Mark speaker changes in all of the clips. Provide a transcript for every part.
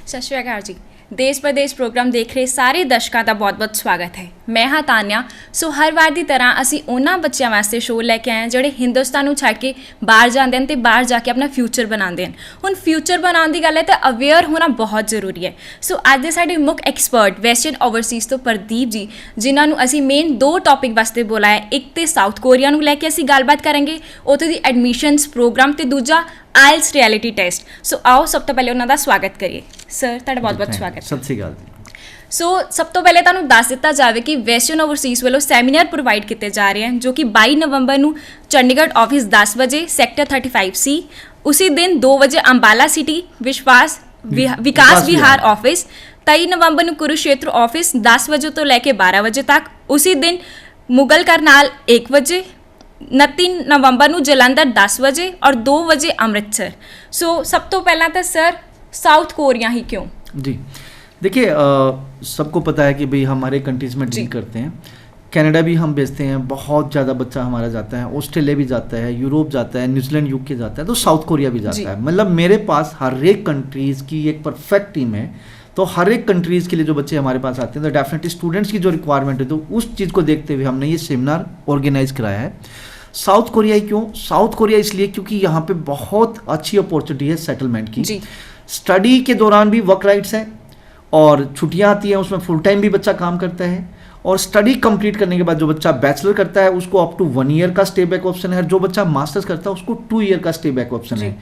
Speaker 1: ਸਤਿ ਸ਼੍ਰੀ ਅਕਾਲ ਜੀ। ਦੇਸ਼ ਪ੍ਰਦੇਸ਼ ਪ੍ਰੋਗਰਾਮ ਦੇਖ ਰਹੇ ਸਾਰੇ ਦਰਸ਼ਕਾਂ ਦਾ ਬਹੁਤ-ਬਹੁਤ ਸਵਾਗਤ ਹੈ। ਮੈਂ ਹਾਂ ਤਾਨਿਆ। ਸੋ ਹਰ ਵਾਰ ਦੀ ਤਰ੍ਹਾਂ ਅਸੀਂ ਉਹਨਾਂ ਬੱਚਿਆਂ ਵਾਸਤੇ ਸ਼ੋਅ ਲੈ ਕੇ ਆਏ ਹਾਂ ਜਿਹੜੇ ਹਿੰਦੁਸਤਾਨ ਨੂੰ ਛੱਡ ਕੇ ਬਾਹਰ ਜਾਂਦੇ ਹਨ ਤੇ ਬਾਹਰ ਜਾ ਕੇ ਆਪਣਾ ਫਿਊਚਰ ਬਣਾਉਂਦੇ ਹਨ। ਹੁਣ ਫਿਊਚਰ ਬਣਾਉਣ ਦੀ ਗੱਲ ਹੈ ਤਾਂ ਅਵੇਅਰ ਹੋਣਾ ਬਹੁਤ ਜ਼ਰੂਰੀ ਹੈ। ਸੋ ਅੱਜ ਦੇ ਸਾਡੇ ਮੁੱਖ ਐਕਸਪਰਟ ਵੈਸਟਰਨ ਓਵਰਸੀਜ਼ ਤੋਂ ਪ੍ਰਦੀਪ ਜੀ, ਜਿਨ੍ਹਾਂ ਨੂੰ ਅਸੀਂ ਮੇਨ ਦੋ ਟੌਪਿਕ ਵਾਸਤੇ ਬੁਲਾਇਆ। ਇੱਕ ਤੇ ਸਾਊਥ ਕੋਰੀਆ ਨੂੰ ਲੈ ਕੇ ਅਸੀਂ ਗੱਲਬਾਤ ਕਰਾਂਗੇ, ਉੱਥੇ ਦੀ ਐਡਮਿਸ਼ਨਸ ਪ੍ਰੋਗਰਾਮ, ਤੇ ਦੂਜਾ ਆਇਲਸ ਰਿਐਲਿਟੀ ਟੈਸਟ। ਸੋ ਆਓ ਸਭ ਤੋਂ ਪਹਿਲੇ ਉਹਨਾਂ ਦਾ ਸਵਾਗਤ ਕਰੀਏ। ਸਰ, ਤੁਹਾਡਾ ਬਹੁਤ-ਬਹੁਤ ਸਵਾਗਤ।
Speaker 2: ਸਤਿ ਸ਼੍ਰੀ ਅਕਾਲ ਜੀ।
Speaker 1: ਸੋ ਸਭ ਤੋਂ ਪਹਿਲੇ ਤੁਹਾਨੂੰ ਦੱਸ ਦਿੱਤਾ ਜਾਵੇ ਕਿ ਵੈਸਟਰਨ ਓਵਰਸੀਜ਼ ਵੱਲੋਂ ਸੈਮੀਨਾਰ ਪ੍ਰੋਵਾਈਡ ਕੀਤੇ ਜਾ ਰਹੇ ਹਨ, ਜੋ ਕਿ 22 ਨਵੰਬਰ ਨੂੰ ਚੰਡੀਗੜ੍ਹ ਆਫਿਸ 10 ਵਜੇ ਸੈਕਟਰ 35C, ਉसी दिन 2 बजे अंबाला सिटी विकास विहार ऑफिस, 23 नवंबर ਨੂੰ कुरुक्षेत्र ऑफिस 10 ਵਜੇ ਤੋਂ ਲੈ ਕੇ 12 ਵਜੇ ਤੱਕ, उसी दिन मुगल करनाल 1 ਵਜੇ, 29 ਨਵੰਬਰ ਨੂੰ ਜਲੰਧਰ 10 ਵਜੇ और 2 ਵਜੇ ਅੰਮ੍ਰਿਤਸਰ। सो सब तो पहला तो सर साउथ कोरिया ही क्यों?
Speaker 2: जी देखिए, सबको पता है कि भाई हमारे कंट्रीज में डील करते हैं, कनाडा भी हम भेजते हैं, बहुत ज़्यादा बच्चा हमारा जाता है, ऑस्ट्रेलिया भी जाता है, यूरोप जाता है, न्यूजीलैंड यूके जाता है, तो साउथ कोरिया भी जाता है। मतलब मेरे पास हर एक कंट्रीज़ की एक परफेक्ट टीम है। तो हर एक कंट्रीज़ के लिए जो बच्चे हमारे पास आते हैं, तो डेफिनेटली स्टूडेंट्स की जो रिक्वायरमेंट है, तो उस चीज़ को देखते हुए हमने ये सेमिनार ऑर्गेनाइज कराया है। साउथ कोरिया ही क्यों? साउथ कोरिया इसलिए क्योंकि यहाँ पे बहुत अच्छी अपॉर्चुनिटी है सेटलमेंट की। स्टडी के दौरान भी वर्क राइट्स हैं, और छुट्टियाँ आती हैं उसमें फुल टाइम भी बच्चा काम करता है, और स्टडी कंप्लीट करने के बाद जो बच्चा बैचलर करता है उसको अप टू 1 ईयर का स्टे बैक ऑप्शन है, जो बच्चा मास्टर्स करता है उसको 2 ईयर का स्टे बैक ऑप्शन है।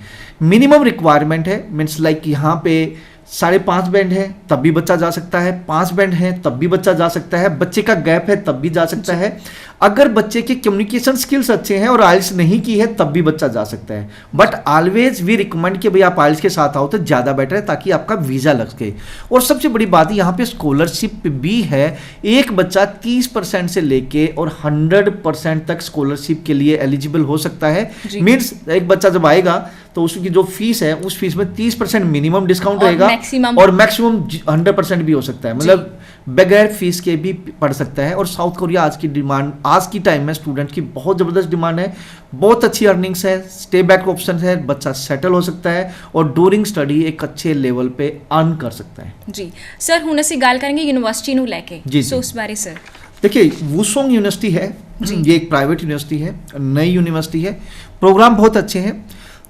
Speaker 2: मिनिमम रिक्वायरमेंट है, मीन्स लाइक यहाँ पे 5.5 बैंड है तब भी बच्चा जा सकता है, 5 बैंड है तब भी बच्चा जा सकता है, बच्चे का गैप है तब भी जा सकता है, अगर बच्चे के कम्युनिकेशन स्किल्स अच्छे हैं और आइल्स नहीं की है तब भी बच्चा जा सकता है। बट ऑलवेज वी रिकमेंड कि भाई आप आइल्स के साथ आओ तो ज़्यादा बेटर है, ताकि आपका वीज़ा लग सके। और सबसे बड़ी बात यहाँ पे स्कॉलरशिप भी है। एक बच्चा 30% से लेके और 100% तक स्कॉलरशिप के लिए एलिजिबल हो सकता है। मीन्स एक बच्चा जब आएगा तो उसकी जो फीस है उस फीस में 30% मिनिमम डिस्काउंट रहेगा, और मैक्सिमम 100% भी हो सकता है, मतलब बगैर फीस के भी पढ़ सकता है। और साउथ कोरिया आज की डिमांड, आज की टाइम में स्टूडेंट की बहुत ज़बरदस्त डिमांड है, बहुत अच्छी अर्निंग्स है, स्टे बैक ऑप्शन है, बच्चा सेटल हो सकता है और ड्यूरिंग स्टडी एक अच्छे लेवल पे अर्न कर सकता है।
Speaker 1: जी सर, हुण असीं गल करांगे यूनिवर्सिटी नूं लैके। सो उस बारे सर
Speaker 2: देखिए, वुसोंग यूनिवर्सिटी है, ये एक प्राइवेट यूनिवर्सिटी है, नई यूनिवर्सिटी है, प्रोग्राम बहुत अच्छे हैं,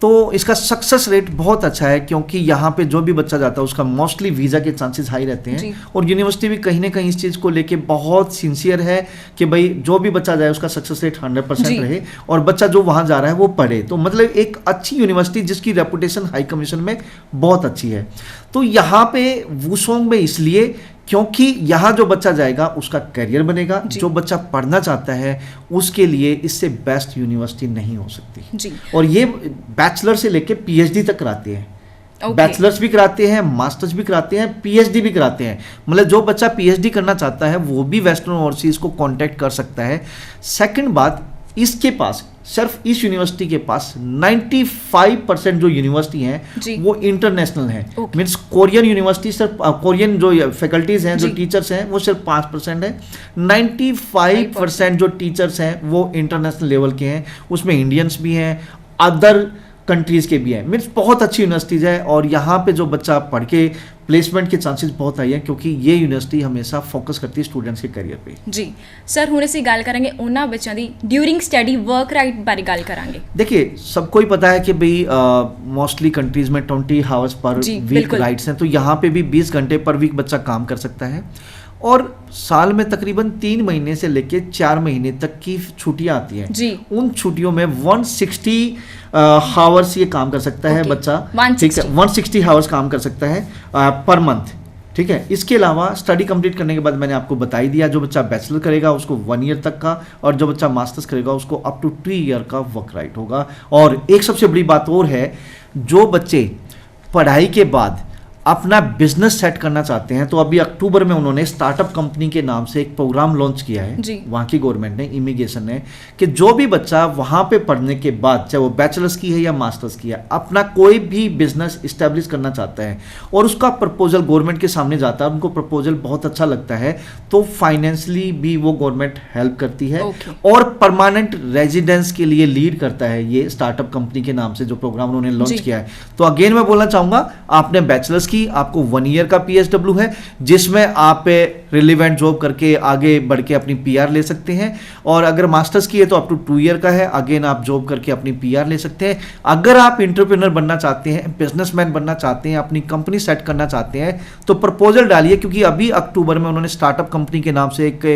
Speaker 2: तो इसका सक्सेस रेट बहुत अच्छा है, क्योंकि यहाँ पे जो भी बच्चा जाता है उसका मोस्टली वीज़ा के चांसेस हाई रहते हैं। और यूनिवर्सिटी भी कहीं ना कहीं इस चीज़ को लेके बहुत सिंसियर है कि भाई जो भी बच्चा जाए उसका सक्सेस रेट 100% रहे, और बच्चा जो वहाँ जा रहा है वो पढ़े। तो मतलब एक अच्छी यूनिवर्सिटी जिसकी रेपुटेशन हाई कमीशन में बहुत अच्छी है। तो यहाँ पे वुसोंग में इसलिए क्योंकि यहाँ जो बच्चा जाएगा उसका करियर बनेगा, जो बच्चा पढ़ना चाहता है उसके लिए इससे बेस्ट यूनिवर्सिटी नहीं हो सकती। और ये बैचलर से लेके पीएचडी तक कराते हैं। बैचलर्स भी कराते हैं, मास्टर्स भी कराते हैं, पीएचडी भी कराते हैं। मतलब जो बच्चा पीएचडी करना चाहता है वो भी वेस्टर्न ओवरसीज को कांटेक्ट कर सकता है। सेकंड बात, इसके पास सिर्फ इस यूनिवर्सिटी के पास 95% जो यूनिवर्सिटी हैं वो इंटरनेशनल है। मीन्स कोरियन यूनिवर्सिटी सिर्फ कोरियन जो फैकल्टीज हैं, जो टीचर्स हैं वो सिर्फ 5% है, 95% जो टीचर्स हैं वो इंटरनेशनल लेवल के हैं, उसमें इंडियंस भी हैं, अदर कंट्रीज़ के भी हैं। मीन्स बहुत अच्छी यूनिवर्सिटीज़ है, और यहाँ पे जो बच्चा पढ़ के प्लेसमेंट के चांसेस बहुत हाई है, क्योंकि ये यूनिवर्सिटी हमेशा फोकस करती है स्टूडेंट्स के करियर पे। जी
Speaker 1: सर, हुण असीं गल करांगे उन्हां बच्चों दी ड्यूरिंग स्टडी वर्क राइट बारे गल करांगे।
Speaker 2: देखिए, सबको ही पता है कि भाई मोस्टली कंट्रीज़ में 20 आवर्स पर वीक राइट्स हैं, तो यहाँ पे भी 20 घंटे पर वीक बच्चा काम कर सकता है, और साल में तकरीबन 3 महीने से लेके 4 महीने तक की छुट्टियां आती हैं। उन छुट्टियों में 160 आवर्स ये काम कर सकता है बच्चा, ठीक है, 160 आवर्स काम कर सकता है पर मंथ, ठीक है। इसके अलावा स्टडी कंप्लीट करने के बाद मैंने आपको बता ही दिया, जो बच्चा बैचलर करेगा उसको 1 ईयर तक का, और जो बच्चा मास्टर्स करेगा उसको अप टू 2 ईयर का वर्क राइट होगा। और एक सबसे बड़ी बात और है, जो बच्चे पढ़ाई के बाद अपना बिजनेस सेट करना चाहते हैं, तो अभी अक्टूबर में उन्होंने स्टार्टअप कंपनी के नाम से एक प्रोग्राम लॉन्च किया है वहाँ की गवर्नमेंट ने, इमिग्रेशन ने, कि जो भी बच्चा वहाँ पे पढ़ने के बाद, चाहे वो बैचलर्स की है या मास्टर्स की है, अपना कोई भी बिजनेस इस्टेब्लिश करना चाहता है और उसका प्रपोजल गवर्नमेंट के सामने जाता है, उनको प्रपोजल बहुत अच्छा लगता है, तो फाइनेंशियली भी वो गवर्नमेंट हेल्प करती है और परमानेंट रेजिडेंस के लिए लीड करता है ये स्टार्टअप कंपनी के नाम से जो प्रोग्राम उन्होंने लॉन्च किया है। तो अगेन मैं बोलना चाहूँगा, आपने बैचलर्स की आपको 1 ईयर का PSW है, जिसमें आप रिलेवेंट जॉब करके आगे बढ़ के अपनी PR ले सकते हैं। और अगर मास्टर्स की है तो अप टू 2 ईयर का है, अगेन आप जॉब करके अपनी PR ले सकते हैं। अगर आप एंटरप्रेन्योर बनना चाहते हैं, बिजनेसमैन बनना चाहते हैं, अपनी कंपनी सेट करना चाहते हैं, तो प्रपोजल डालिए, क्योंकि अभी अक्टूबर में उन्होंने स्टार्टअप कंपनी के नाम से एक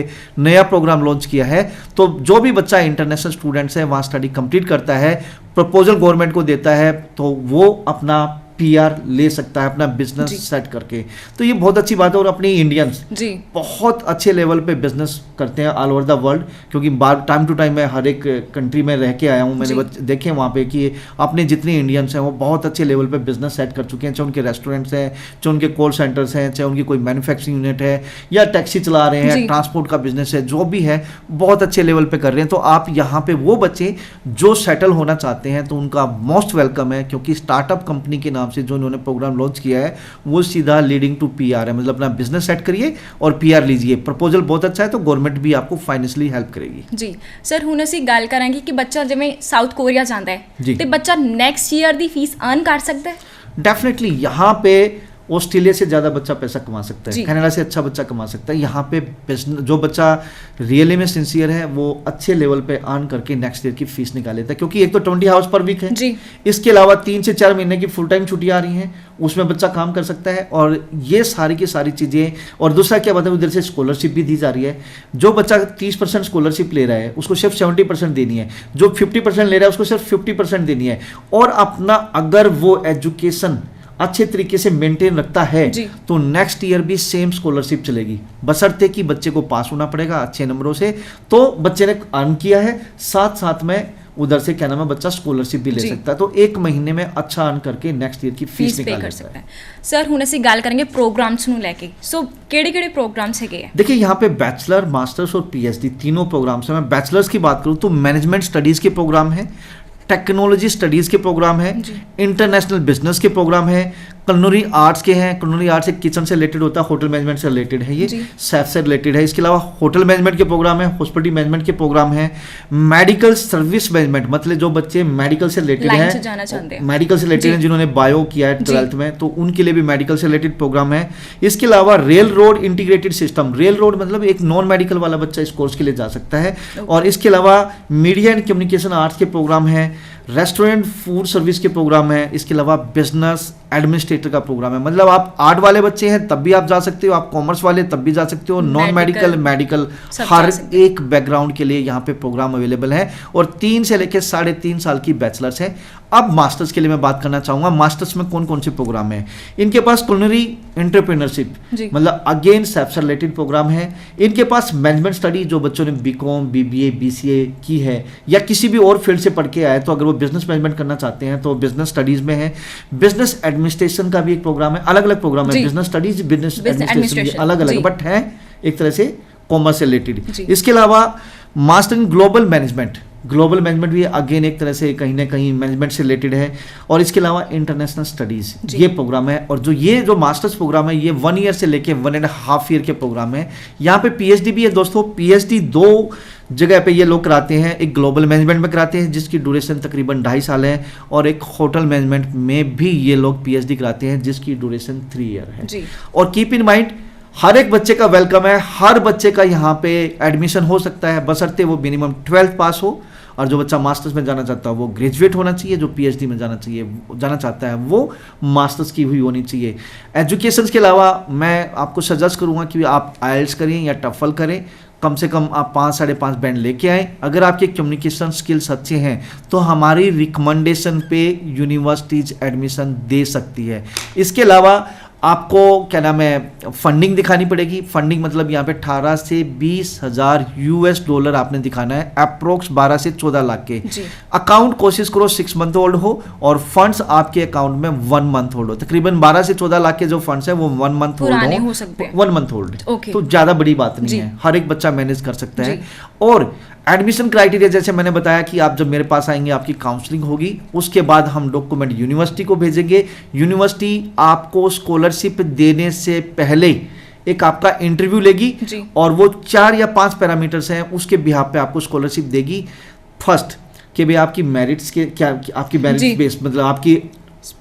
Speaker 2: नया प्रोग्राम लॉन्च किया है। तो जो भी बच्चा इंटरनेशनल स्टूडेंट्स है, वहाँ स्टडी कंप्लीट करता है, प्रपोजल गवर्नमेंट को देता है, तो वो अपना PR ले सकता है अपना बिजनेस सेट करके। तो ये बहुत अच्छी बात है। और अपने इंडियंस बहुत अच्छे लेवल पे बिजनेस करते हैं ऑल ओवर द वर्ल्ड, क्योंकि टाइम टू टाइम मैं हर एक कंट्री में रह के आया हूँ, मैंने देखे वहाँ पे कि अपने जितने इंडियंस हैं वो बहुत अच्छे लेवल पे बिजनेस सेट कर चुके हैं, चाहे उनके रेस्टोरेंट्स हैं, चाहे उनके कॉल सेंटर्स हैं, चाहे उनकी कोई मैन्युफैक्चरिंग यूनिट है, या टैक्सी चला रहे हैं, ट्रांसपोर्ट का बिजनेस है, जो भी है बहुत अच्छे लेवल पे कर रहे हैं। तो आप यहाँ पे वो बच्चे जो सेटल होना चाहते हैं तो उनका मोस्ट वेलकम है, क्योंकि स्टार्टअप कंपनी के नाम से जो उन्होंने प्रोग्राम लॉन्च किया है वो सीधा लीडिंग टू PR है, मतलब अपना बिजनेस सेट करिए और PR लीजिए। प्रपोजल बहुत अच्छा है, तो गवर्नमेंट भी आपको फाइनेंशियली हेल्प करेगी।
Speaker 1: जी सर, ਹੁਣ ਅਸੀਂ ਗੱਲ ਕਰਾਂਗੇ कि बच्चा जिवें साउथ कोरिया ਜਾਂਦਾ है ਤੇ ਬੱਚਾ ਨੈਕਸਟ ईयर ਦੀ ਫੀਸ अर्न कर सकता है।
Speaker 2: डेफिनेटली यहाँ पे ऑस्ट्रेलिया से ज़्यादा बच्चा पैसा कमा सकता है, कनाडा से अच्छा बच्चा कमा सकता है। यहाँ पे जो बच्चा रियली में सिंसियर है वो अच्छे लेवल पे अर्न करके नेक्स्ट ईयर की फीस निकाल लेता है, क्योंकि एक तो 20 आवर्स पर वीक है, इसके अलावा 3 से 4 महीने की फुल टाइम छुट्टियाँ आ रही हैं, उसमें बच्चा काम कर सकता है। और ये सारी की सारी चीज़ें, और दूसरा क्या बात है, उधर से स्कॉलरशिप भी दी जा रही है। जो बच्चा 30% स्कॉलरशिप ले रहा है उसको सिर्फ 70% देनी है, जो 50% ले रहा है उसको सिर्फ 50% देनी है। और अपना अगर वो एजुकेशन अच्छे तरीके से मेंटेन रखता है तो नेक्स्ट ईयर भी सेम स्कॉलरशिप चलेगी, बशर्ते कि बच्चे को पास होना पड़ेगा अच्छे नंबरों से। तो बच्चे ने अर्न किया है, साथ साथ में उधर से क्या नाम है बच्चा स्कॉलरशिप भी ले सकता है, तो 1 महीने में अच्छा अर्न करके नेक्स्ट ईयर की फीस निकाल कर सकता है।
Speaker 1: सर ਹੁਣ ਅਸੀਂ ਗੱਲ ਕਰਾਂਗੇ प्रोग्राम्स ਨੂੰ ਲੈ ਕੇ। सो ਕਿਹੜੇ-ਕਿਹੜੇ प्रोग्राम्स ਹੈਗੇ ਆ?
Speaker 2: देखिए यहाँ पे बैचलर, मास्टर्स और PhD तीनों प्रोग्राम्स हैं। मैं बैचलर्स की बात करूँ तो मैनेजमेंट स्टडीज़ के प्रोग्राम है, टेक्नोलॉजी स्टडीज़ के प्रोग्राम है, इंटरनेशनल बिजनेस के प्रोग्राम है, कुलिनरी आर्ट्स के हैं। कुलिनरी आर्ट्स एक किचन से रिलेटेड होता है, होटल मैनेजमेंट से रिलेटेड है, ये शेफ से रिलेटेड है। इसके अलावा होटल मैनेजमेंट के प्रोग्राम है, हॉस्पिटलिटी मैनेजमेंट के प्रोग्राम है, मेडिकल सर्विस मैनेजमेंट, मतलब जो बच्चे मेडिकल से रिलेटेड हैं, मेडिकल से रिलेटेड हैं, जिन्होंने बायो किया है 12th में, तो उनके लिए भी मेडिकल से रिलेटेड प्रोग्राम है। इसके अलावा rail road integrated system, rail road मतलब एक नॉन मेडिकल वाला बच्चा इस कोर्स के लिए जा सकता है। और इसके अलावा मीडिया एंड कम्युनिकेशन आर्ट्स के प्रोग्राम है, रेस्टोरेंट फूड सर्विस के प्रोग्राम है। इसके अलावा बिजनेस एडमिनिस्ट्रेटर का प्रोग्राम है, मतलब आप आर्ट वाले बच्चे हैं तब भी आप जा सकते हो, आप कॉमर्स वाले तब भी जा सकते हो, नॉन मेडिकल, मेडिकल, हर एक बैकग्राउंड के लिए यहाँ पे प्रोग्राम अवेलेबल है। और 3 से लेकर 3.5 साल की बैचलर्स है। अब मास्टर्स के लिए मैं बात करना चाहूँगा, मास्टर्स में कौन कौन से प्रोग्राम है। इनके पास कुलिनरी एंटरप्रेन्योरशिप, मतलब अगेन सेफ से रिलेटेड प्रोग्राम है। इनके पास मैनेजमेंट स्टडी, जो बच्चों ने BCom, BBA, BCA की है या किसी भी और फील्ड से पढ़ के आए, तो अगर वो बिजनेस मैनेजमेंट करना चाहते हैं तो बिजनेस स्टडीज में है। बिजनेस एडमिनिस्ट्रेशन का भी एक प्रोग्राम है, अलग अलग प्रोग्राम है, बिजनेस स्टडीज, बिजनेस एडमिनिस्ट्रेशन अलग अलग, बट है एक तरह से कॉमर्स से रिलेटेड। इसके अलावा master in global management, global management भी अगेन एक तरह से कहीं ना कहीं मैनेजमेंट से रिलेटेड है। और इसके अलावा इंटरनेशनल स्टडीज़ ये प्रोग्राम है। और जो मास्टर्स प्रोग्राम है ये 1 ईयर से लेके 1.5 ईयर के प्रोग्राम है। यहाँ पे PhD भी है दोस्तों। PhD 2 जगह पे ये लोग कराते हैं, एक ग्लोबल मैनेजमेंट में कराते हैं जिसकी ड्यूरेशन तकरीबन 2.5 साल है, और एक होटल मैनेजमेंट में भी ये लोग PhD कराते हैं जिसकी ड्यूरेशन 3 ईयर है। और कीप इन माइंड हर एक बच्चे का वेलकम है, हर बच्चे का यहाँ पे एडमिशन हो सकता है, बशर्ते वो मिनिमम 12th पास हो। और जो बच्चा मास्टर्स में जाना चाहता है वो ग्रेजुएट होना चाहिए, जो PhD में जाना चाहता है वो मास्टर्स की हुई होनी चाहिए। एजुकेशन के अलावा मैं आपको सजेस्ट करूँगा कि आप IELTS करें या TOEFL करें, कम से कम आप 5-5.5 बैंड लेके आए। अगर आपके कम्युनिकेशन स्किल्स अच्छे हैं तो हमारी रिकमेंडेशन पे यूनिवर्सिटीज एडमिशन दे सकती है। इसके अलावा आपको क्या नाम है फंडिंग दिखानी पड़ेगी। फंडिंग मतलब यहाँ पे 18 से 20,000 $US आपने दिखाना है, अप्रोक्स 12 से 14 लाख के। अकाउंट कोशिश करो 6 मंथ ओल्ड हो और फंड्स आपके अकाउंट में 1 मंथ होल्ड हो। तकरीबन 12 से 14 लाख के जो फंड्स है वो 1 मंथ होल्ड हो सकते हैं, 1 मंथ होल्ड, तो ज्यादा बड़ी बात नहीं है, हर एक बच्चा मैनेज कर सकता है। और एडमिशन क्राइटेरिया जैसे मैंने बताया कि आप जब मेरे पास आएंगे आपकी काउंसलिंग होगी, उसके बाद हम डॉक्यूमेंट यूनिवर्सिटी को भेजेंगे। यूनिवर्सिटी आपको स्कॉलरशिप देने से पहले एक आपका इंटरव्यू लेगी और वो 4 या 5 पैरामीटर्स हैं, उसके बिहाफ पे आपको स्कॉलरशिप देगी। फर्स्ट कि भाई आपकी मेरिट्स के क्या, आपकी मेरिट्स बेस मतलब आपकी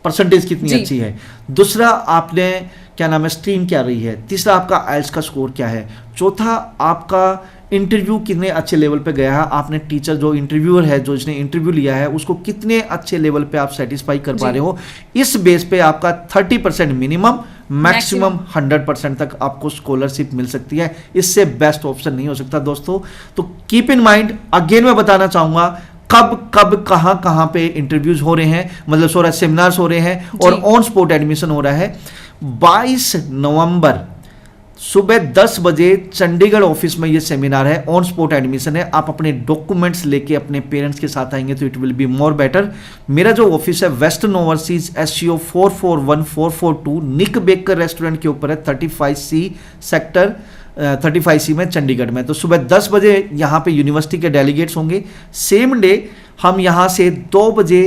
Speaker 2: परसेंटेज कितनी
Speaker 1: जी।
Speaker 2: अच्छी है, दूसरा आपने क्या नाम है स्ट्रीम क्या रही है, तीसरा आपका आइल्स का स्कोर क्या है, चौथा आपका इंटरव्यू कितने अच्छे लेवल पे गया है, आपने टीचर जो इंटरव्यूअर है जो इसने इंटरव्यू लिया है उसको कितने अच्छे लेवल पे आप सेटिस्फाई कर पा
Speaker 1: जी।
Speaker 2: रहे हो। इस बेस पे आपका 30% मिनिमम, मैक्सिमम 100% तक आपको स्कॉलरशिप मिल सकती है। इससे बेस्ट ऑप्शन नहीं हो सकता दोस्तों। तो कीप इन माइंड, अगेन मैं बताना चाहूंगा कब कब कहाँ पे इंटरव्यूज हो रहे हैं, मतलब सेमिनार्स हो रहे हैं और
Speaker 1: जी।
Speaker 2: ऑन स्पॉट एडमिशन हो रहा है। 22 नवंबर सुबह 10 बजे चंडीगढ़ ऑफिस में ये सेमिनार है, ऑन स्पॉट एडमिशन है। आप अपने डॉक्यूमेंट्स लेके अपने पेरेंट्स के साथ आएंगे तो it will be more better. मेरा जो ऑफिस है वेस्टर्न ओवरसीज SCO 441442 निक बेकर रेस्टोरेंट के ऊपर है, 35C सेक्टर 35C में चंडीगढ़ में। तो सुबह 10 बजे यहाँ पे यूनिवर्सिटी के डेलीगेट्स होंगे। सेम डे हम यहाँ से 2 बजे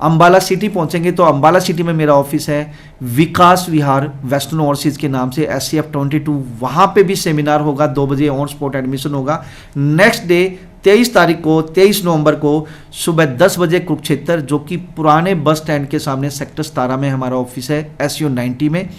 Speaker 2: अंबाला सिटी पहुंचेंगे। तो अंबाला सिटी में मेरा ऑफिस है, विकास विहार वेस्टर्न ओवरसीज के नाम से, SCF 22, वहाँ पे भी सेमिनार होगा, 2 बजे ऑन स्पॉट एडमिशन होगा। नेक्स्ट डे 23 तारीख को 23 नवंबर को सुबह 10 बजे कुरुक्षेत्र, जो कि पुराने बस स्टैंड के सामने सेक्टर 17 में हमारा ऑफिस है, SCO 90 में।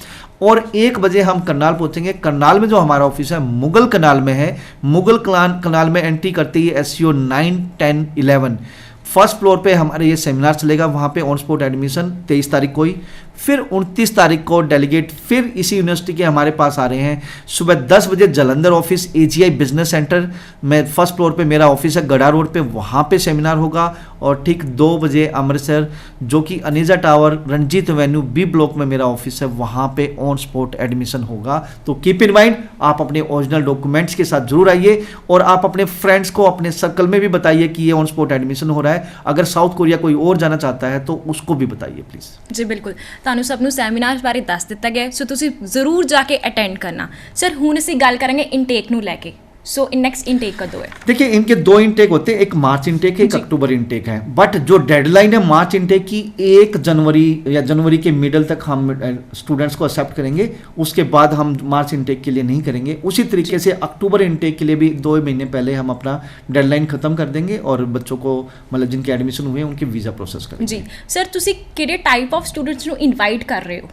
Speaker 2: और 1 बजे हम करनाल पहुंचेंगे। करनाल में जो हमारा ऑफिस है मुगल कनाल में है। मुगल कनाल में एंट्री करते ही SCO 9, 10, 11 फर्स्ट फ्लोर पे हमारे ये सेमिनार चलेगा। वहाँ पे ऑन स्पॉट एडमिशन 23 तारीख को ही। फिर 29 तारीख को डेलीगेट फिर इसी यूनिवर्सिटी के हमारे पास आ रहे हैं। सुबह 10 बजे Jalandhar office AGI business centre में फर्स्ट फ्लोर पे मेरा ऑफिस है, गड़ा रोड पे, वहाँ पे सेमिनार होगा। और ठीक 2 बजे अमृतसर, जो कि Aneja Tower Ranjit Avenue B block में मेरा ऑफिस है, वहाँ पे ऑन स्पॉट एडमिशन होगा। तो कीप इन माइंड, आप अपने ओरिजिनल डॉक्यूमेंट्स के साथ जरूर आइए और आप अपने फ्रेंड्स को अपने सर्कल में भी बताइए कि ये ऑन स्पॉट एडमिशन हो रहा है। अगर साउथ कोरिया कोई और जाना चाहता है तो उसको भी बताइए प्लीज़।
Speaker 1: जी बिल्कुल, ਤੁਹਾਨੂੰ ਸਭ ਨੂੰ ਸੈਮੀਨਾਰ ਬਾਰੇ ਦੱਸ ਦਿੱਤਾ ਗਿਆ, ਸੋ ਤੁਸੀਂ ਜ਼ਰੂਰ ਜਾ ਕੇ ਅਟੈਂਡ ਕਰਨਾ। ਸਰ ਹੁਣ ਅਸੀਂ ਗੱਲ ਕਰਾਂਗੇ ਇਨਟੇਕ ਨੂੰ ਲੈ ਕੇ। सो नेक्स्ट इनटेक कदों है?
Speaker 2: देखिए इनके 2 इनटेक होते हैं, एक मार्च इनटेक है, एक अक्टूबर इनटेक है। बट जो डेडलाइन है मार्च इनटेक की 1 जनवरी या जनवरी के मिडल तक हम स्टूडेंट्स को एक्सेप्ट करेंगे। उसके बाद हम मार्च इनटेक के लिए नहीं करेंगे। उसी तरीके से अक्टूबर इनटेक के लिए भी 2 महीने पहले हम अपना डेडलाइन खत्म कर देंगे और बच्चों को मतलब जिनके एडमिशन हुए उनके वीज़ा प्रोसेस करेंगे।
Speaker 1: जी सर, तुसी किहड़े टाइप ऑफ स्टूडेंट्स ਨੂੰ इनवाइट कर रहे हो?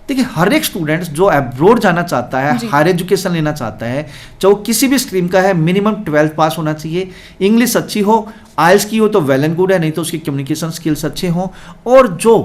Speaker 2: देखिए हर एक स्टूडेंट्स जो अब्रॉड जाना चाहता है, हायर एजुकेशन लेना चाहता है, चाहे वो किसी भी स्ट्रीम का है, मिनिमम 12th पास होना चाहिए, इंग्लिश अच्छी हो, आइल्स की हो तो वेल एंड गुड है, नहीं तो उसकी कम्युनिकेशन स्किल्स अच्छे हों। और जो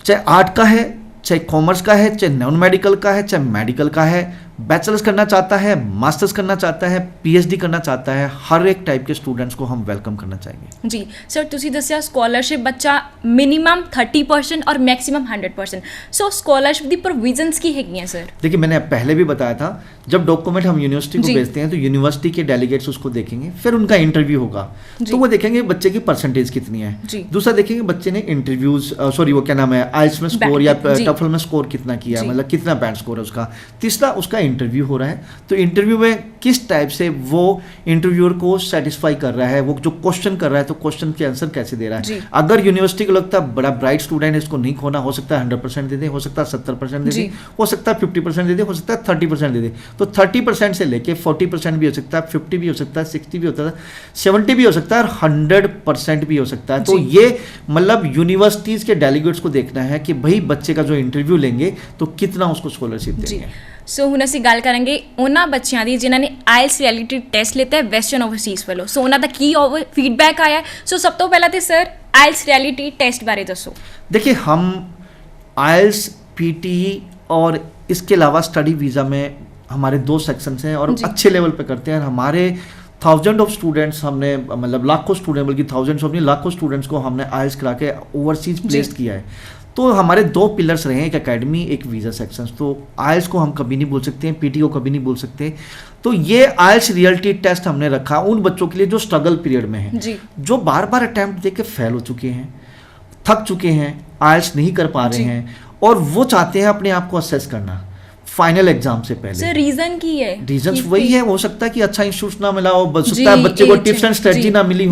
Speaker 2: चाहे आर्ट का है, चाहे कॉमर्स का है, चाहे नॉन मेडिकल का है, चाहे मेडिकल का है, बैचलर्स करना चाहता है, मास्टर्स करना चाहता है, PhD करना चाहता है, हर एक टाइप के स्टूडेंट्स को हम वेलकम करना चाहेंगे।
Speaker 1: जी सर, तुसी दस्या स्कॉलरशिप बच्चा मिनिमम 30% और मैक्सिमम 100%। सो स्कॉलरशिप दी प्रोविजंस की हैगी हैं सर?
Speaker 2: देखिए मैंने पहले भी बताया था, जब डॉक्यूमेंट हम यूनिवर्सिटी को भेजते हैं तो यूनिवर्सिटी के डेलीगेट्स उसको देखेंगे, फिर उनका इंटरव्यू होगा तो वो देखेंगे बच्चे की परसेंटेज कितनी है। दूसरा देखेंगे बच्चे ने इंटरव्यूज वो क्या नाम है आइल्स में स्कोर या टफल में स्कोर कितना किया, मतलब कितना बैंड स्कोर है उसका। तीसरा उसका इंटरव्यू हो रहा है, तो इंटरव्यू में किस टाइप से वो इंटरव्यूअर को सेटिस्फाई कर रहा है, वो जो क्वेश्चन कर रहा है तो क्वेश्चन के आंसर कैसे दे रहा है। अगर यूनिवर्सिटी को लगता है बड़ा ब्राइट स्टूडेंट है, इसको नहीं खोना, हो सकता है 100% दे दे, हो सकता है 70% दे दे, हो सकता है 50% दे दे, हो सकता है 30% दे दे। तो 30% से लेके 40% भी हो सकता है, 50 भी हो सकता है, 60 भी होता है, 70 भी हो सकता है और 100% भी हो सकता है। तो ये मतलब यूनिवर्सिटीज के डेलीगेट्स को देखना है कि भाई बच्चे का जो इंटरव्यू लेंगे तो कितना उसको स्कॉलरशिप देंगे।
Speaker 1: सो ਹੁਣ ਅਸੀਂ ਗੱਲ ਕਰਾਂਗੇ ਉਹਨਾਂ ਬੱਚਿਆਂ ਦੀ ਜਿਨ੍ਹਾਂ ਨੇ ਆਇਲਸ ਰਿਐਲਿਟੀ ਟੈਸਟ ਲਿੱਤਾ ਹੈ ਵੈਸਟਰਨ ਓਵਰਸੀਜ਼ ਵੱਲੋਂ। ਸੋ ਉਹਨਾਂ ਦਾ ਕੀ ਫੀਡਬੈਕ ਆਇਆ। ਸੋ ਸਭ ਤੋਂ ਪਹਿਲਾਂ ਤੇ ਸਰ आइल्स रियलिटी टेस्ट बारे दसो।
Speaker 2: देखिए हम आइल्स PTE और इसके अलावा स्टडी वीज़ा में हमारे 2 सेक्शंस हैं और अच्छे लेवल पे करते हैं। हमारे थाउजेंड ऑफ स्टूडेंट्स हमने मतलब लाखों स्टूडेंट बल्कि थाउजेंड्स ऑफ नहीं लाखों स्टूडेंट्स को हमने आइल्स करा के ओवरसीज प्लेस्ड किया है। तो हमारे 2 पिलर्स रहे हैं, एक एकेडमी एक वीज़ा सेक्शंस। तो आइल्स को हम कभी नहीं बोल सकते हैं, PTE को कभी नहीं बोल सकते। तो ये आइल्स रियलिटी टेस्ट हमने रखा उन बच्चों के लिए जो स्ट्रगल पीरियड में है, जो बार बार अटैम्प्ट दे के फेल हो चुके हैं, थक चुके हैं, आइल्स नहीं कर पा रहे हैं और वो चाहते हैं अपने आप को असेस करना फाइनल एग्जाम से पहले।
Speaker 1: सर रीजन की है?
Speaker 2: रीजन वही है, हो सकता है कि अच्छा इंस्टीट्यूट ना मिला हो सकता है बच्चे को टिप्स एंड स्ट्रेटजी ना मिली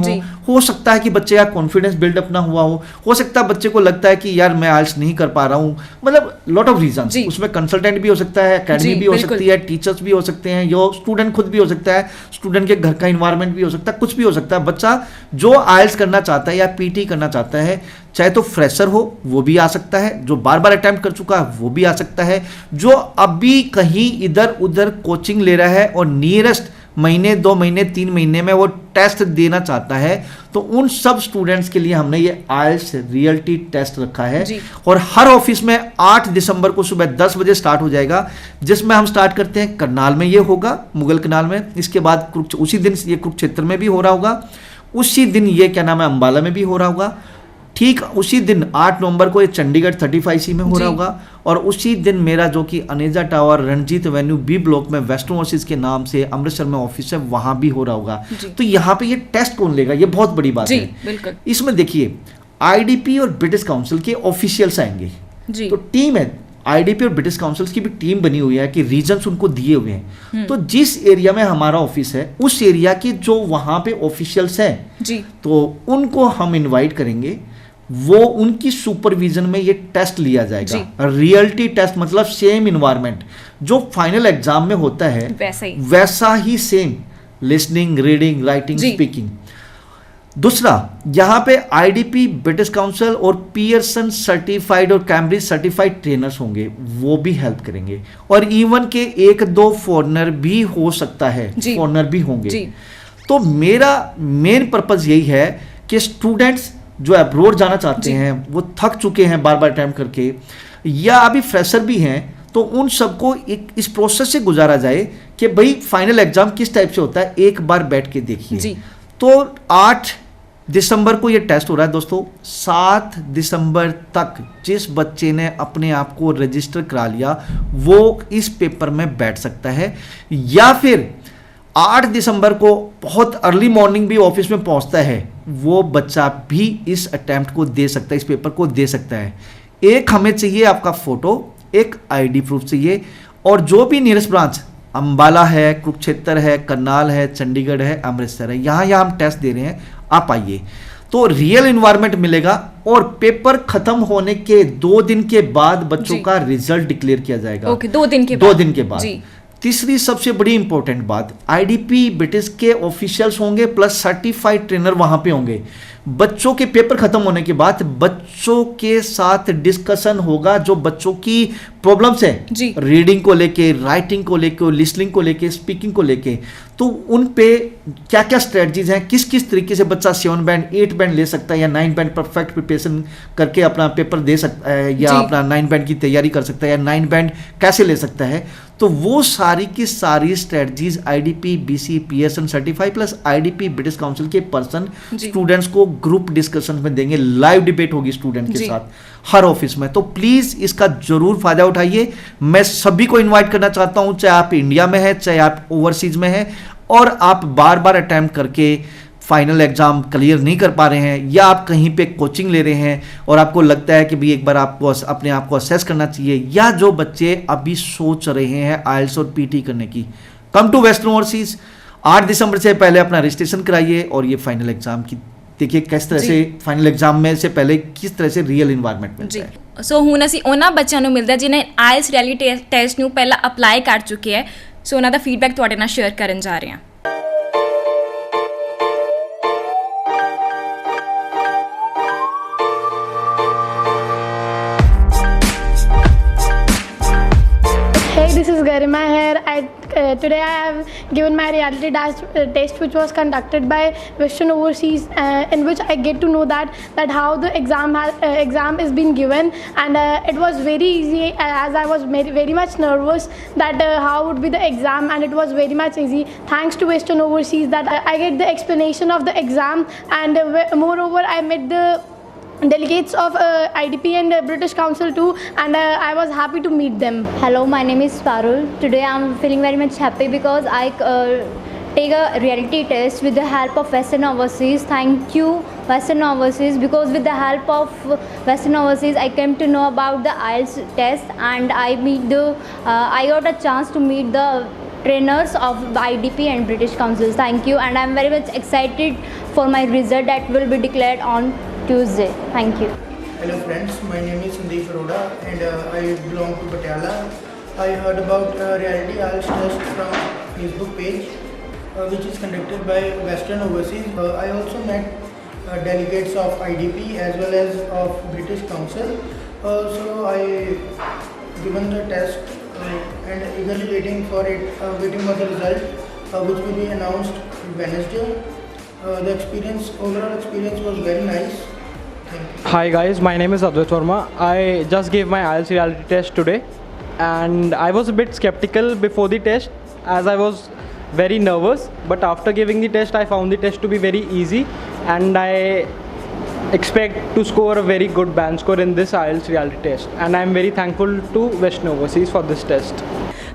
Speaker 2: हो सकता है कि बच्चे का कॉन्फिडेंस बिल्डअप ना हुआ हो सकता है बच्चे को लगता है कि यार मैं आइल्स नहीं कर पा रहा हूँ, मतलब लॉट ऑफ रीजन। उसमें कंसल्टेंट भी हो सकता है, एकेडमी भी हो सकती है, टीचर्स भी हो सकते हैं, यो स्टूडेंट खुद भी हो सकता है, स्टूडेंट के घर का इन्वायरमेंट भी हो सकता है, कुछ भी हो सकता है। बच्चा जो आइल्स करना चाहता है या PTE करना चाहता है चाहे तो फ्रेशर हो वो भी आ सकता है, जो बार बार अटेम्प्ट कर चुका है वो भी आ सकता है, जो अभी कहीं इधर उधर कोचिंग ले रहा है और नियरेस्ट महीने 2 महीने 3 महीने में वो टेस्ट देना चाहता है, तो उन सब स्टूडेंट्स के लिए हमने ये आइल्स रियलिटी टेस्ट रखा है। और हर ऑफिस में 8 दिसंबर को सुबह 10 बजे स्टार्ट हो जाएगा, जिसमें हम स्टार्ट करते हैं करनाल में, ये होगा मुगल कनाल में, इसके बाद उसी दिन ये कुरुक्षेत्र में भी हो रहा होगा, उसी दिन ये क्या नाम है अंबाला में भी हो रहा होगा, ठीक उसी दिन 8 नवंबर को ये चंडीगढ़ 35C में हो रहा होगा, और उसी दिन मेरा जो कि Aneja tower Ranjit avenue B block में वेस्टर्न ओवरसीज के नाम से अमृतसर में ऑफिस है, वहां भी हो रहा होगा। तो यहाँ पे ये टेस्ट कौन लेगा, ये बहुत बड़ी बात है।
Speaker 1: बिल्कुल।
Speaker 2: इसमें देखिए आईडीपी और ब्रिटिश काउंसिल के ऑफिशियल्स आएंगे, तो टीम है आईडीपी और ब्रिटिश काउंसिल की भी टीम बनी हुई है कि रीजन्स उनको दिए हुए हैं, तो जिस एरिया में हमारा ऑफिस है उस एरिया के जो वहां पे ऑफिशियल्स हैं तो उनको हम इनवाइट करेंगे, वो उनकी सुपरविजन में ये टेस्ट लिया जाएगा। रियलिटी टेस्ट मतलब सेम इन्वायरमेंट जो फाइनल एग्जाम में होता है वैसा ही same, listening, reading, writing, speaking. दूसरा, यहाँ पे आईडीपी, ब्रिटिश काउंसिल और पियर्सन सर्टिफाइड और कैम्ब्रिज सर्टिफाइड ट्रेनर्स होंगे, वो भी हेल्प करेंगे, और इवन के 1-2 फॉरेनर भी हो सकता है, फॉरेनर भी होंगे। तो मेरा मेन पर्पज यही है कि स्टूडेंट्स जो अब्रोड जाना चाहते हैं, वो थक चुके हैं बार बार अटेम्प्ट करके, या अभी फ्रेशर भी हैं, तो उन सबको एक इस प्रोसेस से गुजारा जाए कि भाई फाइनल एग्जाम किस टाइप से होता है, एक बार बैठ के देखिए। तो 8 दिसंबर को ये टेस्ट हो रहा है दोस्तों। 7 दिसंबर तक जिस बच्चे ने अपने आप को रजिस्टर करा लिया वो इस पेपर में बैठ सकता है, या फिर 8 दिसंबर को बहुत अर्ली मॉर्निंग भी ऑफिस में पहुंचता है, वो बच्चा भी इस अटेम्प्ट को दे सकता है, इस पेपर को दे सकता है। एक हमें चाहिए आपका फोटो, एक आईडी प्रूफ चाहिए, और जो भी नियरेस्ट ब्रांच अंबाला है, कुरुक्षेत्र है, करनाल है, चंडीगढ़ है, अमृतसर है, यहाँ हम टेस्ट दे रहे हैं, आप आइए। तो रियल इन्वायरमेंट मिलेगा, और पेपर खत्म होने के 2 दिन के बाद बच्चों का रिजल्ट डिक्लेयर किया जाएगा।
Speaker 1: 2 दिन के बाद।
Speaker 2: तीसरी सबसे बड़ी इंपॉर्टेंट बात, आईडीपी ब्रिटिश के ऑफिशियल्स होंगे प्लस सर्टिफाइड ट्रेनर वहां पे होंगे। बच्चों के पेपर खत्म होने के बाद बच्चों के साथ डिस्कशन होगा, जो बच्चों की प्रॉब्लम्स है रीडिंग को लेके, राइटिंग को लेके, लिसनिंग को लेके, स्पीकिंग को लेके, तो उन पे क्या क्या स्ट्रेटजीज हैं, किस किस तरीके से बच्चा 7 बैंड 8 बैंड ले सकता है, या 9 बैंड परफेक्ट प्रिपरेशन करके अपना पेपर दे सकता है, या अपना 9 बैंड की तैयारी कर सकता है, या 9 बैंड कैसे ले सकता है। तो वो सारी की सारी strategies IDP, BC, Pearson certified plus IDP British council के पर्सन स्टूडेंट्स को ग्रुप डिस्कशन में देंगे, लाइव डिबेट होगी स्टूडेंट के साथ हर ऑफिस में। तो प्लीज इसका जरूर फायदा उठाइए। मैं सभी को इनवाइट करना चाहता हूं, चाहे आप इंडिया में है, चाहे आप ओवरसीज में है, और आप बार बार अटेम्प्ट करके फाइनल एग्जाम क्लियर नहीं कर पा रहे हैं, या आप कहीं पे कोचिंग ले रहे हैं और आपको लगता है कि भाई एक बार आपको अपने आप को असेस करना चाहिए, या जो बच्चे अभी सोच रहे हैं आइल्स और पीटी करने की, कम टू वेस्टर्न ओवरसीज। 8 दिसंबर से पहले अपना रजिस्ट्रेशन कराइए, और ये फाइनल एग्जाम की देखिए किस तरह से फाइनल एग्जाम में से पहले किस तरह से रियल इन्वायरमेंट मिलता है।
Speaker 1: सो ਹੁਣ ਅਸੀਂ ਉਹਨਾਂ ਬੱਚਿਆਂ ਨੂੰ ਮਿਲਦਾ ਜਿਨ੍ਹਾਂ ਆਇਲਸ ਰਿਐਲਿਟੀ ਟੈਸਟ ਨੂੰ ਪਹਿਲਾਂ ਅਪਲਾਈ ਕਰ ਚੁੱਕੇ ਹੈ, ਸੋ ਉਹਨਾਂ ਦਾ ਫੀਡਬੈਕ ਤੁਹਾਡੇ ਨਾਲ ਸ਼ੇਅਰ ਕਰਨ ਜਾ ਰਹੇ ਹਾਂ।
Speaker 3: This is Garima here. Today I have given my reality test which was conducted by Western Overseas, in which I get to know that how the exam is being given, and it was very easy, as I was very much nervous that how would be the exam, and it was very much easy thanks to Western Overseas that I get the explanation of the exam, and moreover I met the delegates of IDP and British Council too, and I was happy to meet them.
Speaker 4: Hello, my name is Parul. Today I am feeling very much happy because I take a reality test with the help of Western Overseas. Thank you Western Overseas, because with the help of Western Overseas I came to know about the IELTS test, and I got a chance to meet the trainers of IDP and British Council. Thank you, and I am very much excited for my result that will be declared on Tuesday. Thank you.
Speaker 5: Hello friends, my name is Sandeep Arora and I belong to Patiala. I heard about reality IELTS test from Facebook page which is conducted by Western Overseas. I also met delegates of IDP as well as of British Council. So I given the test and eagerly waiting for it, waiting for the result, which will be announced Wednesday. The overall experience was very nice. Thank you.
Speaker 6: Hi guys, my name is Advait Verma. I just gave my IELTS reality test today and I was a bit skeptical before the test as I was very nervous, but after giving the test I found the test to be very easy and I expect to score a very good band score in this IELTS reality test and I am very thankful to Western Overseas for this test.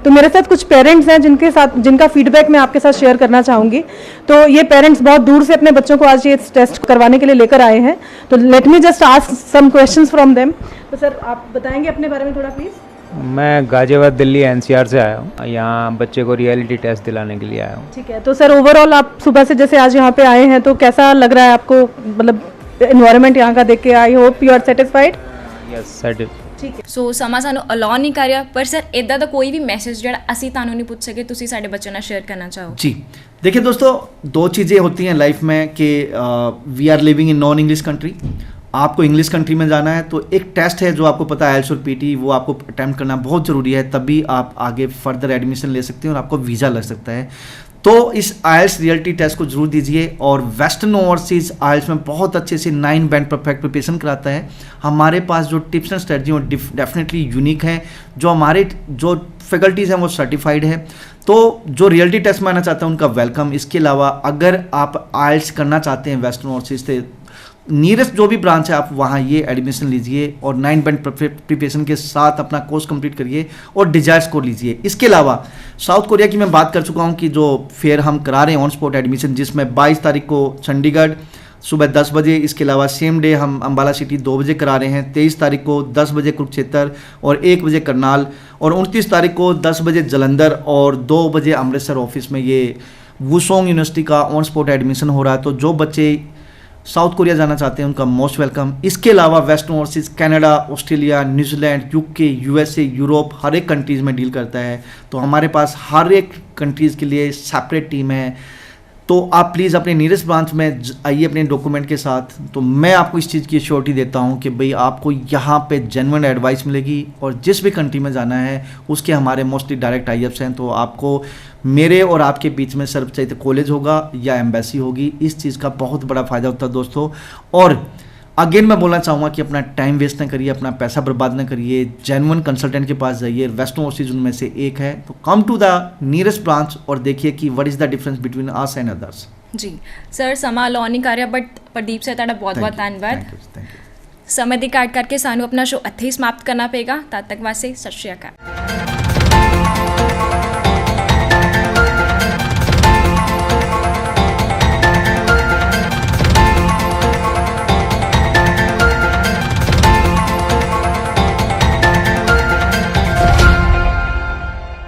Speaker 7: तो मेरे साथ कुछ parents हैं जिनका feedback मैं आपके साथ share करना चाहूँगी। तो ये पेरेंट्स बहुत दूर से अपने बच्चों को आज ये टेस्ट करवाने के लिए लेकर आए हैं, तो let me just ask some questions from them. तो सर आप बताएंगे अपने बारे में थोड़ा प्लीज़।
Speaker 8: मैं गाजियाबाद दिल्ली NCR से आया हूँ, यहाँ बच्चे को रियलिटी टेस्ट दिलाने के लिए आया हूँ।
Speaker 7: ठीक है, तो सर ओवरऑल आप सुबह से जैसे आज यहाँ पे आए हैं तो कैसा लग रहा है आपको, मतलब एनवायरनमेंट यहाँ का देख के? I hope you are satisfied.
Speaker 8: Yes satisfied.
Speaker 7: ठीक है,
Speaker 1: ਸੋ ਸਮਾਂ ਸਾਨੂੰ ਅਲਾਉ ਨਹੀਂ ਕਰ ਰਿਹਾ, ਪਰ ਸਰ ਇਦਾਂ ਦਾ ਕੋਈ ਵੀ ਮੈਸੇਜ ਜਿਹੜਾ ਅਸੀਂ ਤੁਹਾਨੂੰ ਨਹੀਂ ਪੁੱਛ ਸਕੇ ਤੁਸੀਂ ਸਾਡੇ ਬੱਚਿਆਂ ਨਾਲ ਸ਼ੇਅਰ ਕਰਨਾ ਚਾਹੋ?
Speaker 2: जी देखिए दोस्तों, दो चीज़ें होती हैं लाइफ में कि we are living in non English country. आपको इंग्लिश कंट्री में जाना है तो एक टेस्ट है जो आपको पता है IELTS और PT, वो आपको अटैम्प्ट करना बहुत ज़रूरी है, तभी आप आगे फर्दर एडमिशन ले सकते हैं और आपको वीज़ा लग सकता है। तो इस IELTS रियलिटी टेस्ट को जरूर दीजिए। और वेस्टर्न ओवरसीज़ IELTS में बहुत अच्छे से 9 बैंड परफेक्ट प्रिपरेशन कराता है। हमारे पास जो टिप्स एंड स्ट्रेटजी वो डेफिनेटली यूनिक है, जो हमारे जो फैकल्टीज़ हैं वो सर्टिफाइड है। तो जो रियलिटी टेस्ट में आना चाहते हैं उनका वेलकम। इसके अलावा अगर आप IELTS करना चाहते हैं वेस्टर्न ओवरसीज़ से, नियरेस्ट जो भी ब्रांच है आप वहाँ ये एडमिशन लीजिए और 9 बैंड प्रिपरेशन के साथ अपना कोर्स कंप्लीट करिए और डिजायर स्कोर लीजिए। इसके अलावा साउथ कोरिया की मैं बात कर चुका हूँ कि जो फेयर हम करा रहे हैं ऑन स्पॉट एडमिशन, जिसमें 22 तारीख को चंडीगढ़ सुबह 10 बजे, इसके अलावा सेम डे हम अम्बाला सिटी 2 बजे करा रहे हैं, 23 तारीख को 10 बजे कुरुक्षेत्र और 1 बजे करनाल, और 29 तारीख को 10 बजे जलंधर और 2 बजे अमृतसर ऑफिस में ये वुसोंग यूनिवर्सिटी का ऑन स्पॉट एडमिशन हो रहा है। तो जो बच्चे साउथ कोरिया जाना चाहते हैं उनका मोस्ट वेलकम। इसके अलावा Western Overseas Canada, Australia, New Zealand, UK, USA, Europe, हर एक कंट्रीज़ में डील करता है। तो हमारे पास हर एक कंट्रीज़ के लिए सेपरेट टीम है। तो आप प्लीज़ अपने नियरेस्ट ब्रांच में आइए अपने डॉक्यूमेंट के साथ। तो मैं आपको इस चीज़ की श्योरिटी देता हूँ कि भाई आपको यहाँ पे जेन्युइन एडवाइस मिलेगी और जिस भी कंट्री में जाना है उसके हमारे मोस्टली डायरेक्ट टाइप्स हैं। तो आपको मेरे और आपके बीच में सिर्फ चाहे तो कॉलेज होगा या एम्बेसी होगी, इस चीज़ का बहुत बड़ा फ़ायदा होता है दोस्तों। और अगेन मैं बोलना चाहूँगा कि अपना टाइम वेस्ट ना करिए, अपना पैसा बर्बाद ना करिए, जेन्युइन कंसल्टेंट के पास जाइए। वेस्टर्न ओवरसीज उनमें से एक है। तो come to the nearest branch और देखिए कि what is the difference between us and others.
Speaker 1: ਜੀ ਸਰ ਸਮਾਂ ਅਲਾਉ ਨਹੀਂ ਕਰ ਰਿਹਾ, ਬਟ ਪ੍ਰਦੀਪ ਸਰ ਤੁਹਾਡਾ ਬਹੁਤ ਬਹੁਤ ਧੰਨਵਾਦ।
Speaker 2: Thank you.
Speaker 1: ਸਮੇਂ ਦੀ ਘਾਟ ਕਰਕੇ ਸਾਨੂੰ ਆਪਣਾ ਸ਼ੋਅ ਇੱਥੇ ਹੀ ਸਮਾਪਤ ਕਰਨਾ ਪਏਗਾ। ਤਦ ਤੱਕ ਵਾਸਤੇ ਸਤਿ ਸ਼੍ਰੀ ਅਕਾਲ।